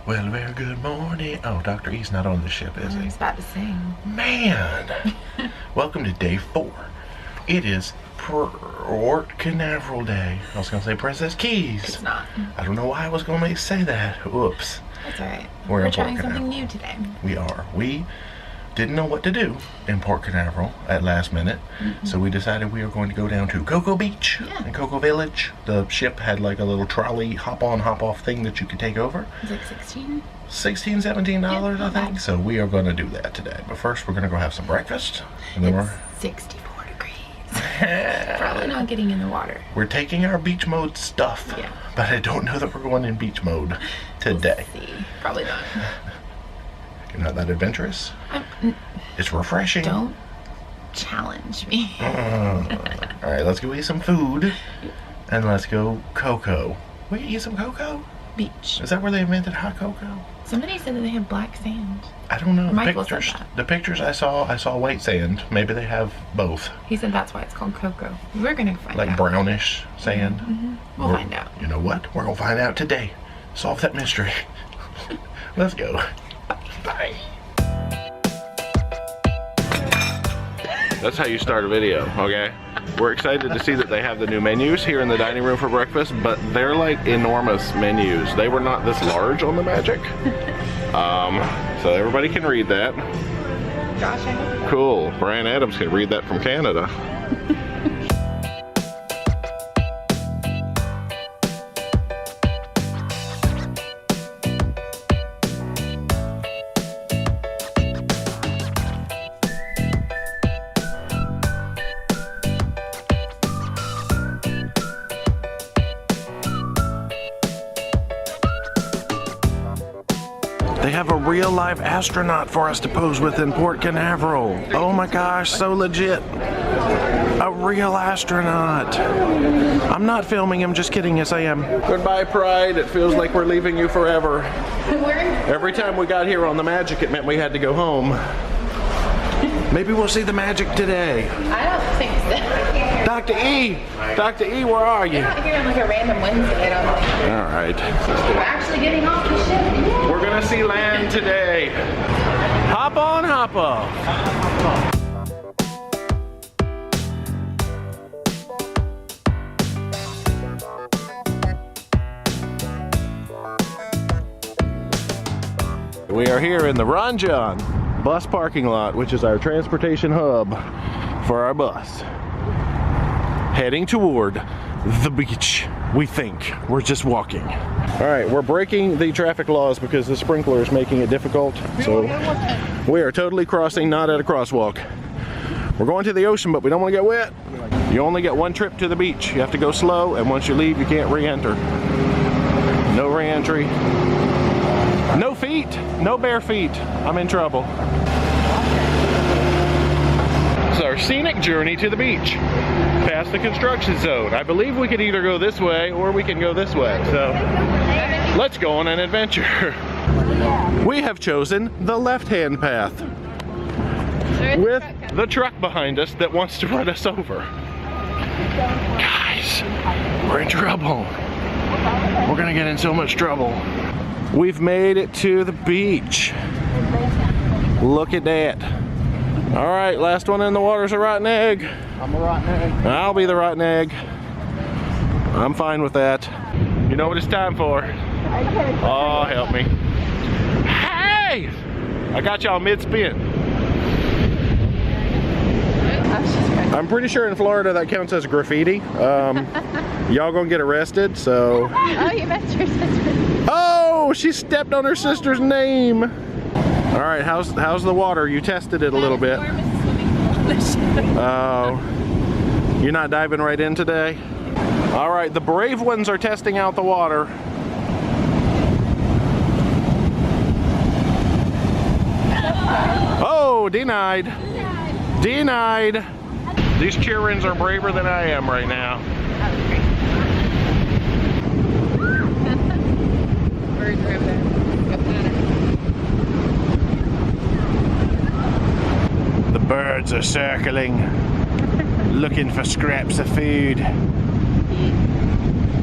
Well, very good morning. Oh, Dr. E's not on the ship, is he? I was about to sing. Man! Welcome to day 4. It is Port Canaveral Day. I was going to say Princess Cays. It's not. I don't know why I was going to say that. Whoops. That's alright. We're in trying Port something Canaveral. new today. We are. We didn't know what to do in Port Canaveral at last minute, so we decided we were going to go down to Cocoa Beach and Cocoa Village. The ship had like a little trolley hop-on, hop-off thing that you could take over. It's like $16? $16, $17, I think. So we are going to do that today. But first, we're going to go have some breakfast. And then It's 64 degrees. Probably not getting in the water. We're taking our beach mode stuff. Yeah. But I don't know that we're going in beach mode today. We'll see. Probably not. You're not that adventurous? It's refreshing. Don't challenge me. Alright, let's go eat some food. And let's go cocoa. We eat some cocoa? Beach. Is that where they invented hot cocoa? Somebody said that they have black sand. I don't know. Michael said Pictures. that. The pictures I saw white sand. Maybe they have both. He said that's why it's called cocoa. We're gonna find out. Like brownish sand. We'll find out. You know what? We're gonna find out today. Solve that mystery. Let's go. Bye. That's how you start a video, okay? We're excited to see that they have the new menus here in the dining room for breakfast, but they're like enormous menus. They were not this large on the Magic. So everybody can read that. Josh, I hope. Cool. Brian Adams can read that from Canada. They have a real live astronaut for us to pose with in Port Canaveral. Oh my gosh, so legit. A real astronaut. I'm not filming him, just kidding, yes I am. Goodbye, Pride. It feels like we're leaving you forever. Every time we got here on the Magic, it meant we had to go home. Maybe we'll see the Magic today. I don't think so. Dr. E! Dr. E, where are you? You're not here on like a random Wednesday, I don't think. All right. We're actually getting off the ship. We're gonna see land today. Hop on, hop off. We are here in the Ron John bus parking lot, which is our transportation hub for our bus. Heading toward the beach, we think. We're just walking. All right, we're breaking the traffic laws because the sprinkler is making it difficult. So we are totally crossing, not at a crosswalk. We're going to the ocean, but we don't want to get wet. You only get one trip to the beach. You have to go slow, and once you leave, you can't re-enter. No re-entry. No feet, no bare feet. I'm in trouble. It's our scenic journey to the beach, past the construction zone. I believe we could either go this way or we can go this way. So let's go on an adventure. We have chosen the left-hand path with the truck behind us that wants to run us over. Guys, we're in trouble. We're gonna get in so much trouble. We've made it to the beach. Look at that. All right, last one in the water's a rotten egg. I'm a rotten egg. I'll be the rotten egg. I'm fine with that. You know what it's time for. Oh, help me. Hey! I got y'all mid-spin. I'm pretty sure in Florida that counts as graffiti. Y'all gonna get arrested, so. Oh, you messed your sister. Oh, she stepped on her sister's name. All right, how's the water? You tested it a little bit. Oh, you're not diving right in today? All right, the brave ones are testing out the water. Oh, denied. Denied. These children are braver than I am right now. Birds are over there. The birds are circling, looking for scraps of food.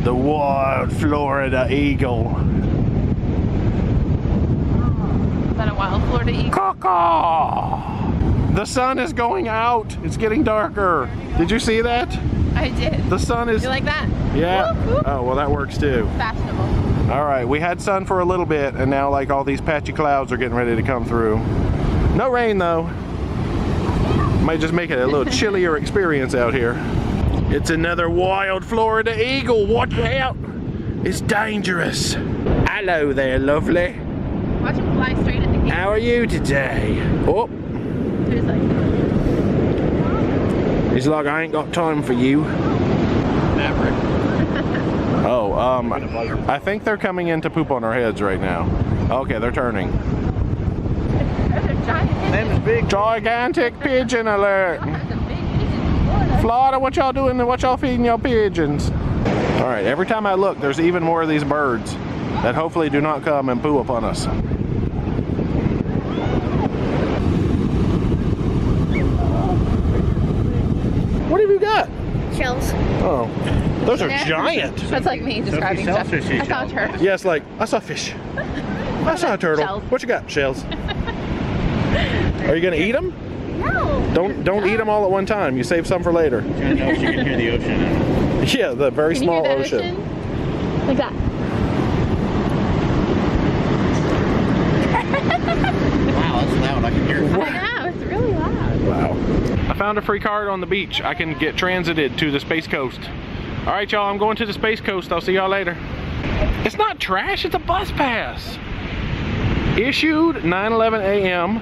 The wild Florida eagle. that a wild Florida eagle? Caw-caw. The sun is going out. It's getting darker. Did you see that? I did. The sun is... You like that? Yeah. Whoop, whoop. Oh, well, that works too. Fashionable. All right, we had sun for a little bit, and now like all these patchy clouds are getting ready to come through. No rain though. Might just make it a little chillier experience out here. It's another wild Florida eagle. Watch out. It's dangerous. Hello there, lovely. Watch him fly straight at the gate. How are you today? Oh. He's like, He's like, I ain't got time for you. Maverick. Oh, I think they're coming in to poop on our heads right now. Okay, they're turning. they're giant. Name is big. Gigantic pigeon alert. Y'all have some big pigeons in Florida. Florida, what y'all doing? What y'all feeding your pigeons? All right, every time I look, there's even more of these birds that hopefully do not come and poo upon us. What have you got? Shells. Oh, those are Yeah. giant. That's like me describing shells stuff. or sea I saw a shells? turtle. Yes, like, I saw fish. I saw a turtle. Shells. What you got? Shells. Are you gonna eat them? No. Don't eat them all at one time. You save some for later. I don't know if you can hear the ocean. Yeah, the very Can you small hear the ocean. Like that. Wow, that's loud. I can hear it. I know, it's really loud. Wow. I found a free card on the beach. I can get transited to the Space Coast. All right, y'all, I'm going to the Space Coast. I'll see y'all later. It's not trash, it's a bus pass. Issued 9:11 a.m.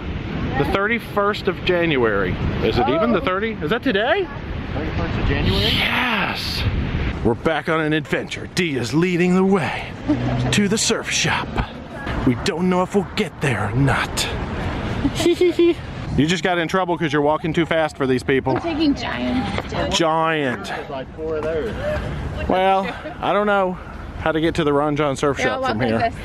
the 31st of January. Is it even the 30? Is that today? 31st of January? Yes. We're back on an adventure. Dee is leading the way to the surf shop. We don't know if we'll get there or not. You just got in trouble because you're walking too fast for these people. I'm taking giant. Giant. There's like 4 of those. Well, I don't know how to get to the Ron John Surf Here, I'll Shop walk from like here. this.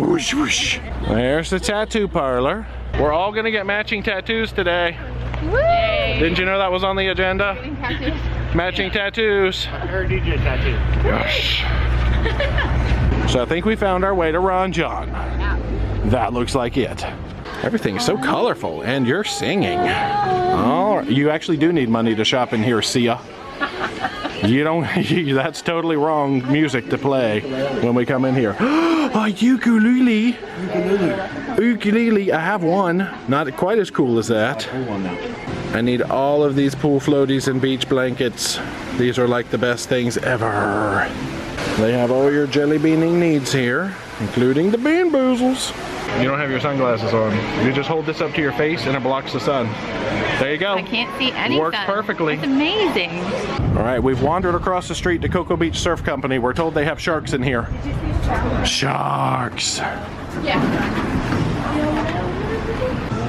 Whoosh, whoosh. There's the tattoo parlor. We're all gonna get matching tattoos today. Woo! Didn't you know that was on the agenda? Getting tattoos. Matching tattoos. ParoDeeJay tattoo. Yes. So I think we found our way to Ron John. Yeah. That looks like it. Everything is so colorful, and you're singing. Oh, you actually do need money to shop in here, Sia. You don't, that's totally wrong music to play when we come in here. A ukulele. Ukulele, I have one. Not quite as cool as that. I need all of these pool floaties and beach blankets. These are like the best things ever. They have all your jelly beaning needs here, including the bean boozles. You don't have your sunglasses on. You just hold this up to your face and it blocks the sun. There you go. I can't see any Works sun. perfectly. It's amazing. All right, we've wandered across the street to Cocoa Beach Surf Company. We're told they have sharks in here. Sharks. Yeah.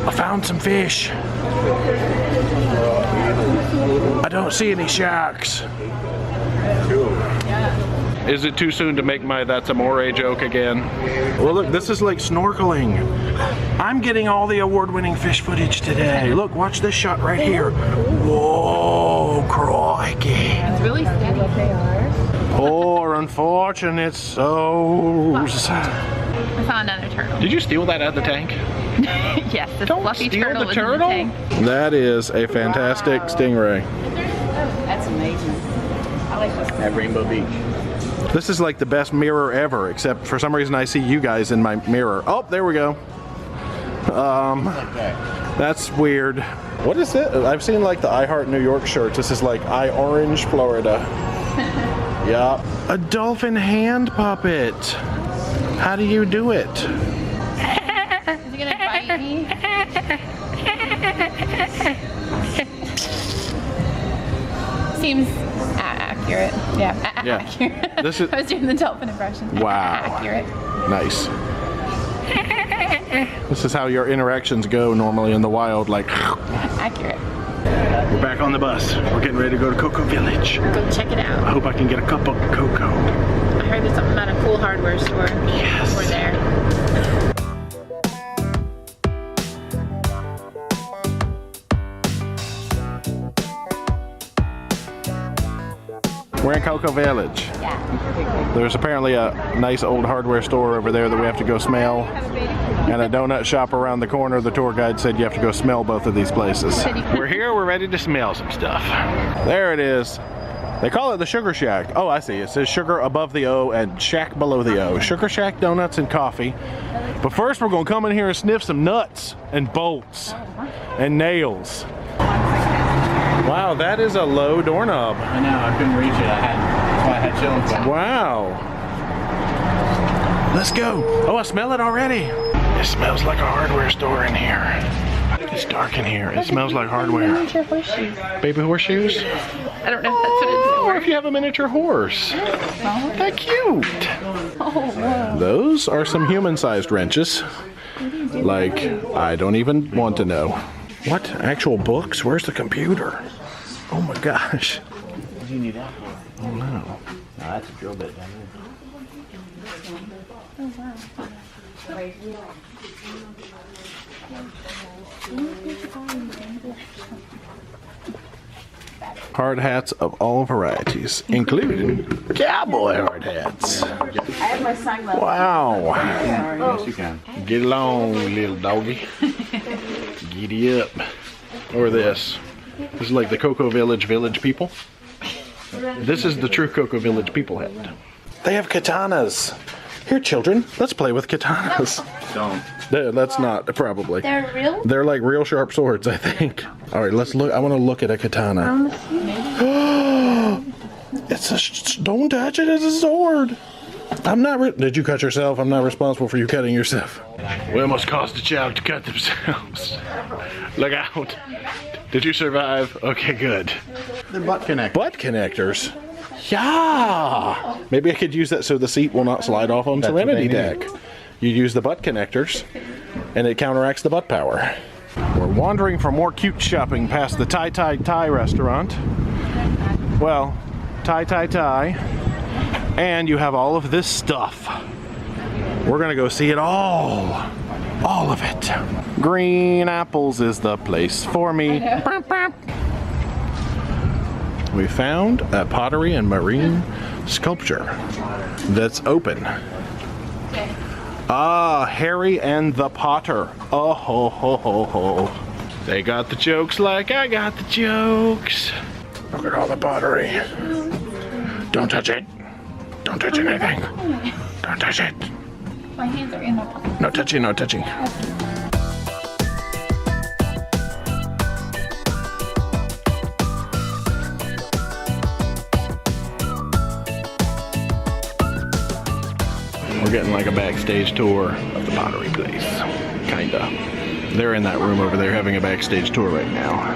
I found some fish. I don't see any sharks. Is it too soon to make my that's amore joke again? Well, look, this is like snorkeling. I'm getting all the award-winning fish footage today. Look, watch this shot right here. Whoa, crikey. It's really steady. They are. Poor unfortunate souls. I saw another turtle. Did you steal that out of the tank? Yes, this Don't fluffy steal turtle the was in turtle. the tank. That is a fantastic stingray. That's amazing. I like this. At Rainbow Beach. This is like the best mirror ever, except for some reason I see you guys in my mirror. Oh, there we go. That's weird. What is it? I've seen like the I Heart New York shirts. This is like I Orange Florida. Yeah. A dolphin hand puppet. How do you do it? Is he gonna bite me? Seems accurate. Yeah, Yeah. accurate. This is- I was doing the dolphin impression. Wow. Accurate. Nice. This is how your interactions go normally in the wild, like. Accurate. We're back on the bus. We're getting ready to go to Cocoa Village. Go check it I out. hope I can get a cup of cocoa. I heard there's something about a cool hardware store. Yes. We're there. We're in Cocoa Village. Yeah. There's apparently a nice old hardware store over there that we have to go smell. And a donut shop around the corner. The tour guide said you have to go smell both of these places. We're here, we're ready to smell some stuff. There it is. They call it the Sugar Shack. Oh, I see. It says sugar above the O and shack below the O. Sugar Shack donuts and coffee. But first we're gonna come in here and sniff some nuts and bolts and nails. Wow, that is a low doorknob. I know, I couldn't reach it. That's why I had chilling. Wow. Let's go. Oh, I smell it already. It smells like a hardware store in here. It's dark in here. It smells like hardware. Miniature horseshoes. Baby horseshoes? I don't know if that's what it's Or for. if you have a miniature horse. They're cute. Oh, wow. Those are some human-sized wrenches. Like, I don't even want to know. What? Actual books? Where's the computer? Oh my gosh. What do you need that for? Oh no. No, that's a drill bit down there. Hard hats of all varieties, including cowboy hard hats. I have my sunglasses. Wow. Yes, you can. Get along, little doggy. Giddy up. Or this. This is like the Cocoa Village people. This is the true Cocoa Village people hat. They have katanas. Here, children, let's play with katanas. Don't. That's not, probably. They're real? They're like real sharp swords, I think. All right, let's look. I want to look at a katana. It's a, don't touch it, it's a sword. I'm not, did you cut yourself? I'm not responsible for you cutting yourself. We almost caused a child to cut themselves. Look out. Did you survive? Okay, good. They're butt connectors. Butt connectors? Yeah. Maybe I could use that so the seat will not slide off on That's what Serenity they need. Deck. You use the butt connectors and it counteracts the butt power. We're wandering for more cute shopping past the Thai restaurant. Well, Thai. And you have all of this stuff. We're gonna go see it all of it. Green apples is the place for me. We found a pottery and marine sculpture that's open. Ah, Harry and the Potter. Oh ho ho ho ho. They got the jokes like I got the jokes. Look at all the pottery. Don't touch it. Don't touch anything. Don't touch it. My hands are in my pocket. No touching, no touching. We're getting like a backstage tour of the pottery place. Kinda. They're in that room over there having a backstage tour right now.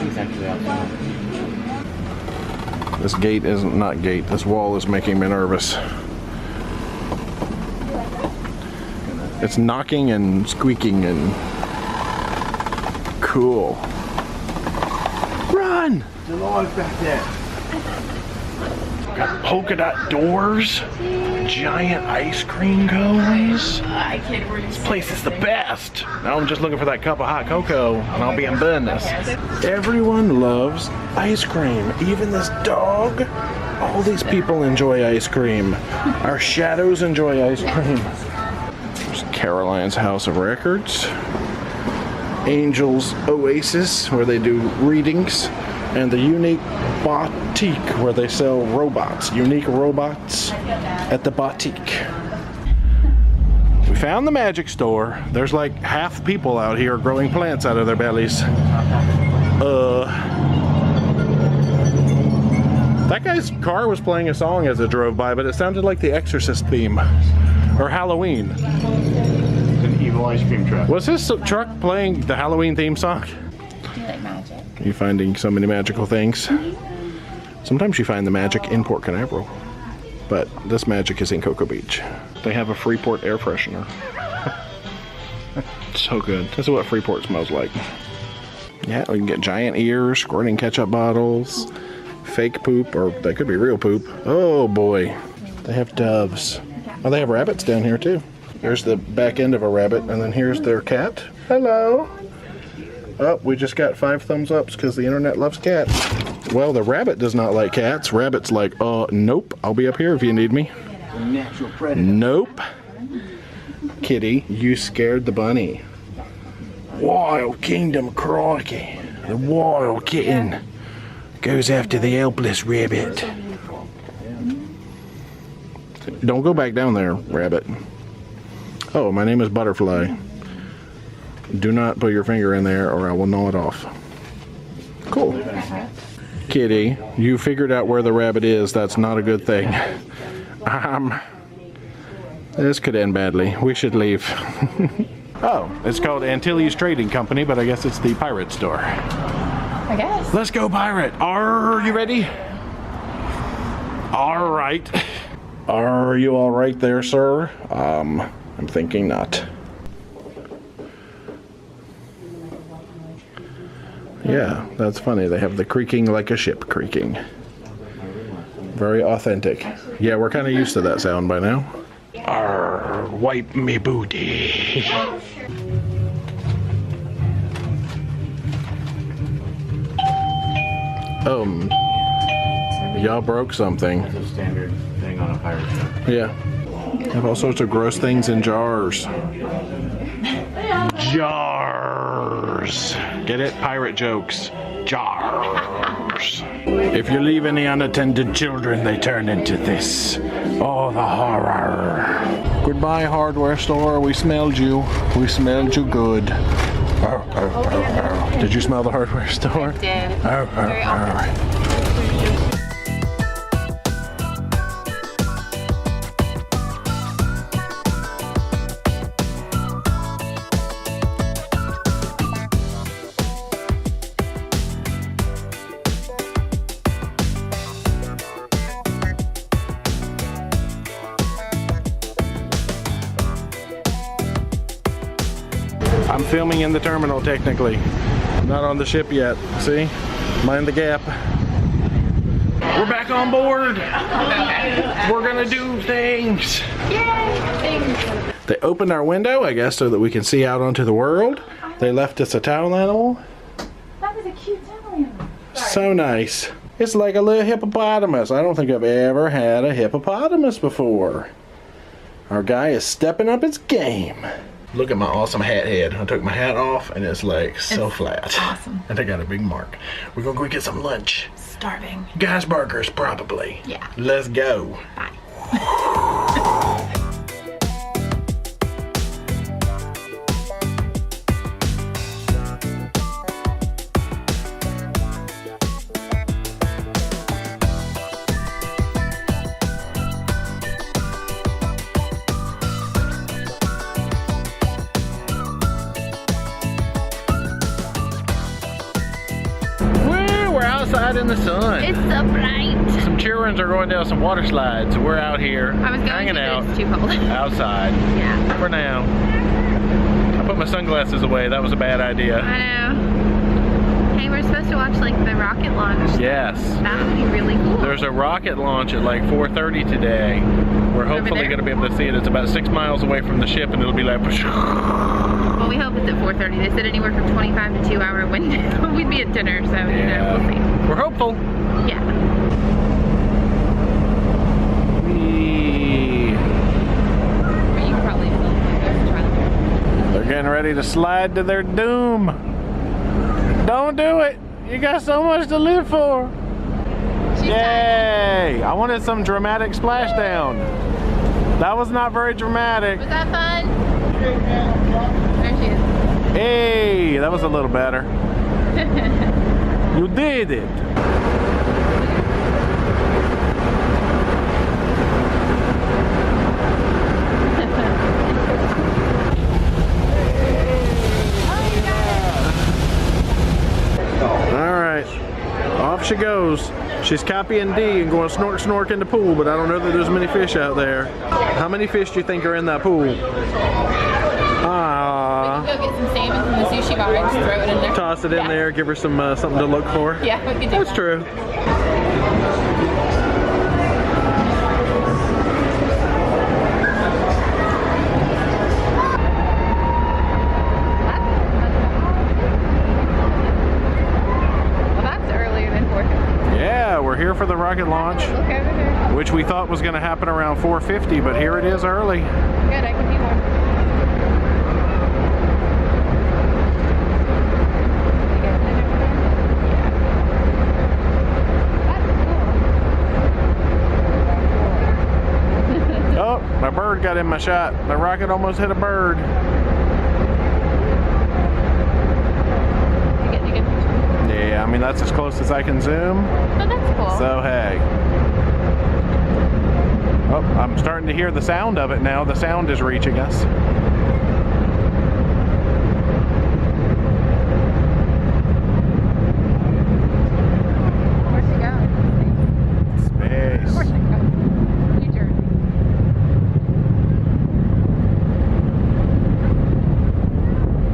He's actually outside. This gate isn't, not gate, this wall is making me nervous. It's knocking and squeaking and cool. Run! The log's back there. Got polka dot doors, giant ice cream cones. I can't breathe. This place is the best. Now I'm just looking for that cup of hot cocoa and I'll be in business. Everyone loves ice cream, even this dog. All these people enjoy ice cream. Our shadows enjoy ice cream. There's Caroline's House of Records. Angel's Oasis, where they do readings. And the Unique Boutique, where they sell robots. Unique robots at the boutique. We found the magic store. There's like half people out here growing plants out of their bellies. That guy's car was playing a song as it drove by, but it sounded like the Exorcist theme. Or Halloween. It's an evil ice cream truck. Was this truck playing the Halloween theme song? You like magic? You finding so many magical things. Sometimes you find the magic in Port Canaveral, but this magic is in Cocoa Beach. They have a Freeport air freshener. So good. This is what Freeport smells like. Yeah, we can get giant ears, squirting ketchup bottles, fake poop, or that could be real poop. Oh boy. They have doves. Oh, they have rabbits down here too. There's the back end of a rabbit, and then here's their cat. Hello. Oh, we just got 5 thumbs ups because the internet loves cats. Well, the rabbit does not like cats. Rabbit's like, nope, I'll be up here if you need me. Natural predator. Nope. Kitty, you scared the bunny. Wild Kingdom, crikey. The wild kitten goes after the helpless rabbit. Don't go back down there, rabbit. Oh, my name is Butterfly. Do not put your finger in there or I will gnaw it off. Cool. Kitty, you figured out where the rabbit is. That's not a good thing. This could end badly. We should leave. Oh, it's called Antilles Trading Company, but I guess it's the pirate store. I guess. Let's go, pirate. Are you ready? All right. Are you all right there, sir? I'm thinking not. Yeah, that's funny. They have the creaking like a ship creaking. Very authentic. Yeah, we're kind of used to that sound by now. Arr, wipe me booty. Y'all broke something. It's a standard thing on a pirate ship. Yeah. They have all sorts of gross things in jars. Jars. Get it? Pirate jokes. Jars. If you leave any unattended children, they turn into this. Oh, the horror. Goodbye, hardware store. We smelled you. We smelled you good. Did you smell the hardware store? I did. I'm filming in the terminal technically. Not on the ship yet. See? Mind the gap. We're back on board. We're gonna do things. Yay! They opened our window, I guess, so that we can see out onto the world. They left us a towel animal. That was a cute towel animal. So nice. It's like a little hippopotamus. I don't think I've ever had a hippopotamus before. Our guy is stepping up his game. Look at my awesome hat head. I took my hat off and it's like so flat. Awesome. And I got a big mark. We're gonna go get some lunch. Starving. Guys burgers, probably. Yeah. Let's go. Bye. Outside in the sun. It's so bright. Some children are going down some water slides, so we're out here I was going hanging to, out but it's too cold. outside Yeah. for now. I put my sunglasses away. That was a bad idea. I know. Hey, we're supposed to watch like the rocket launch. Yes. That would be really cool. There's a rocket launch at like 4:30 today. We're hopefully going to be able to see it. It's about 6 miles away from the ship, and it'll be like. Well, we hope it's at 4:30. They said anywhere from 25 to 2 hour window. We'd be at dinner, so you know, we'll see. We're hopeful. Yeah. Or you can probably They're getting ready to slide to their doom. Don't do it. You got so much to live for. Yay! I wanted some dramatic splashdown. That was not very dramatic. Was that fun? There she is. Hey, that was a little better. You did it. All right, off she goes. She's copying D and going snork in the pool, but I don't know that there's many fish out there. How many fish do you think are in that pool? Ah. We can go get some salmon from the sushi bar and just throw it in there. Toss it in there, give her some something to look for. Yeah, we could do That's that. true. Well, that's earlier than 4:30. rocket launch, Look over there. which we thought was going to happen around 4:50, but here it is early. Good, I can be more. Oh, my bird got in my shot. The rocket almost hit a bird. Yeah, I mean, that's as close as I can zoom. Oh, that's cool. So, hey. Oh, I'm starting to hear the sound of it now. The sound is reaching us. Where's it going? Space. Where's it going? New Jersey.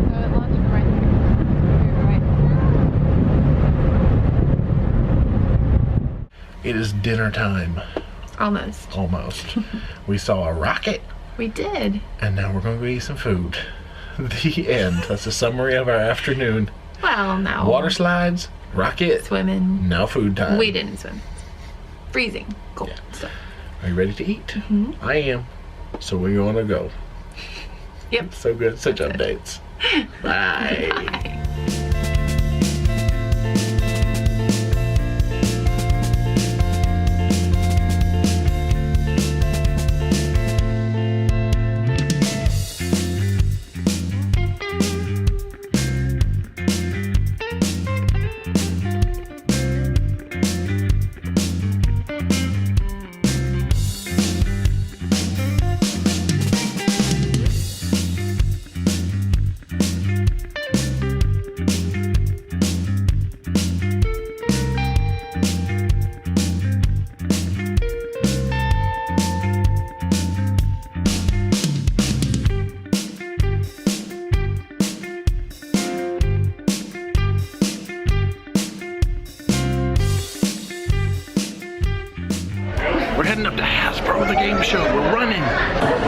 So it launched from right there. Right. It is dinner time. Almost. Almost. We saw a rocket, We did. and now we're going to eat some food. The end. That's a summary of our afternoon. Well, no. Water slides, rocket, Swimming. now food time. We didn't swim. Freezing. Cold stuff. Are you ready to eat? Mm-hmm. I am. So we're going to go. Yep. So good. Such updates. Bye. Bye. We're heading up to Hasbro, the game show. We're running,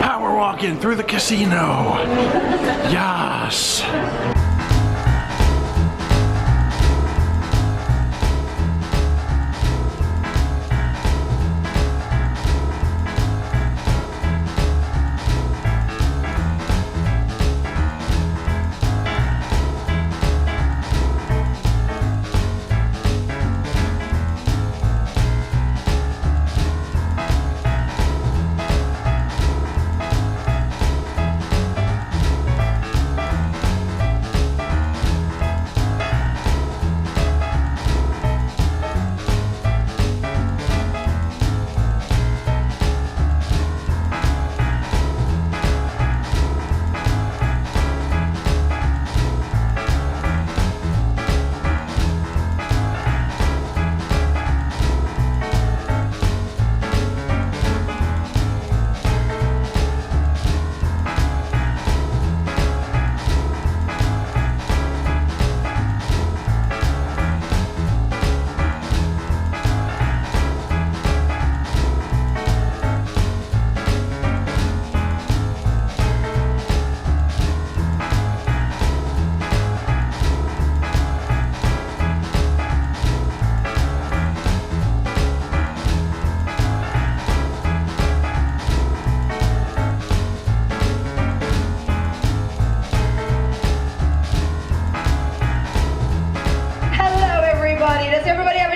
power walking through the casino. Yes.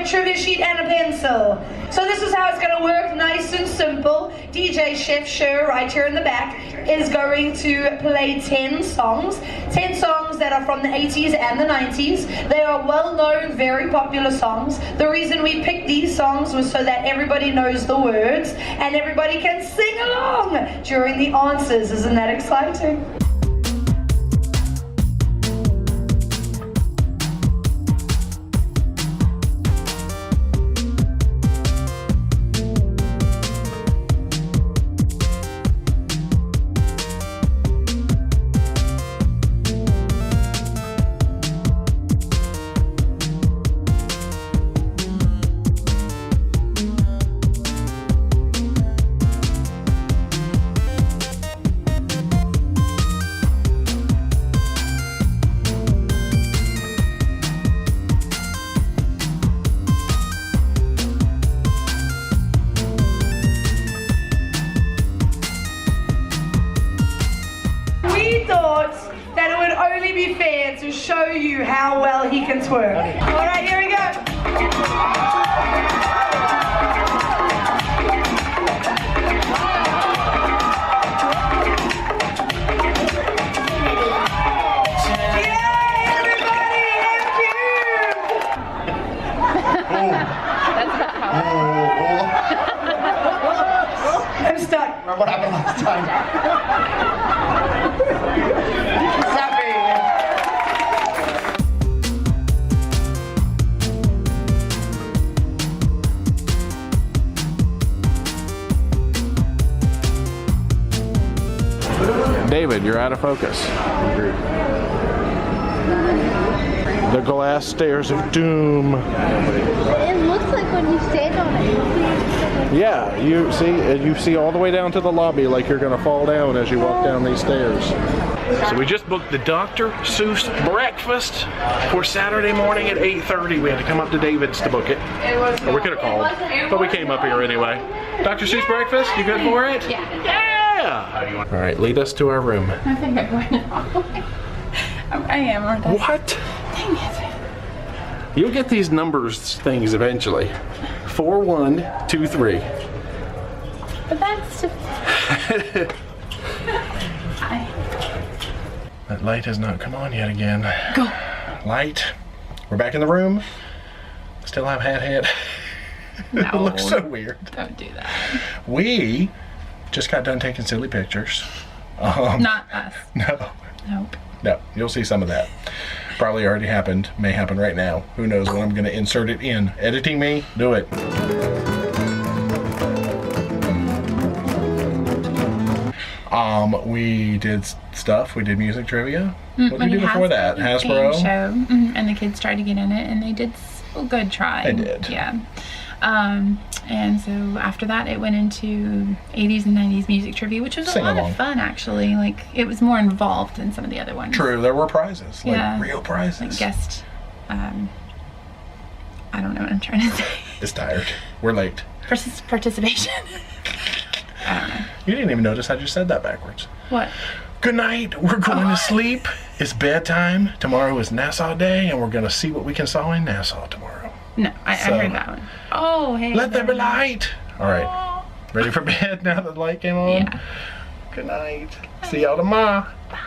trivia sheet and a pencil. So this is how it's going to work, nice and simple. DJ Chef Sher, right here in the back, is going to play 10 songs. 10 songs that are from the 80s and the 90s. They are well-known, very popular songs. The reason we picked these songs was so that everybody knows the words and everybody can sing along during the answers. Isn't that exciting? only be fair to show you how well he can twerk. All right, here we go. I'm stuck. Remember what happened last time? David, you're out of focus. The glass stairs of doom. It looks like when you stand on it. Yeah, you see all the way down to the lobby like you're gonna fall down as you walk down these stairs. So we just booked the Dr. Seuss breakfast for Saturday morning at 8:30. We had to come up to David's to book it. Or we could have called, but we came up here anyway. Dr. Seuss breakfast, you good for it? Yeah. Yeah! All right, lead us to our room. I think I'm going now. I am, aren't I? What? Dang it. You'll get these numbers things eventually. 4123. But that's just... That light has not come on yet again. Go. Light. We're back in the room. Still have hat. No. It looks so weird. Don't do that. We just got done taking silly pictures. Not us. No. Nope. No, you'll see some of that. Probably already happened, may happen right now. Who knows when I'm gonna insert it in. Editing me, do it. We did stuff, we did music trivia. What did we do before that? Hasbro? Show. And the kids tried to get in it and they did a good try. They did. Yeah. And so after that it went into 80s and 90s music trivia, which was a lot of fun actually. Like it was more involved than some of the other ones. True, there were prizes, like Yeah. real prizes. Like guest, I don't know what I'm trying to say. It's tired. We're late. Participation. I don't know. You didn't even notice I just said that backwards. What? Good night, we're going to sleep. It's bedtime. Tomorrow is Nassau Day and we're gonna see what we can saw in Nassau tomorrow. No, I heard that one. Oh, hey. Let there be light. All right, ready for bed now that the light came on? Yeah. Good night. See y'all tomorrow. Bye.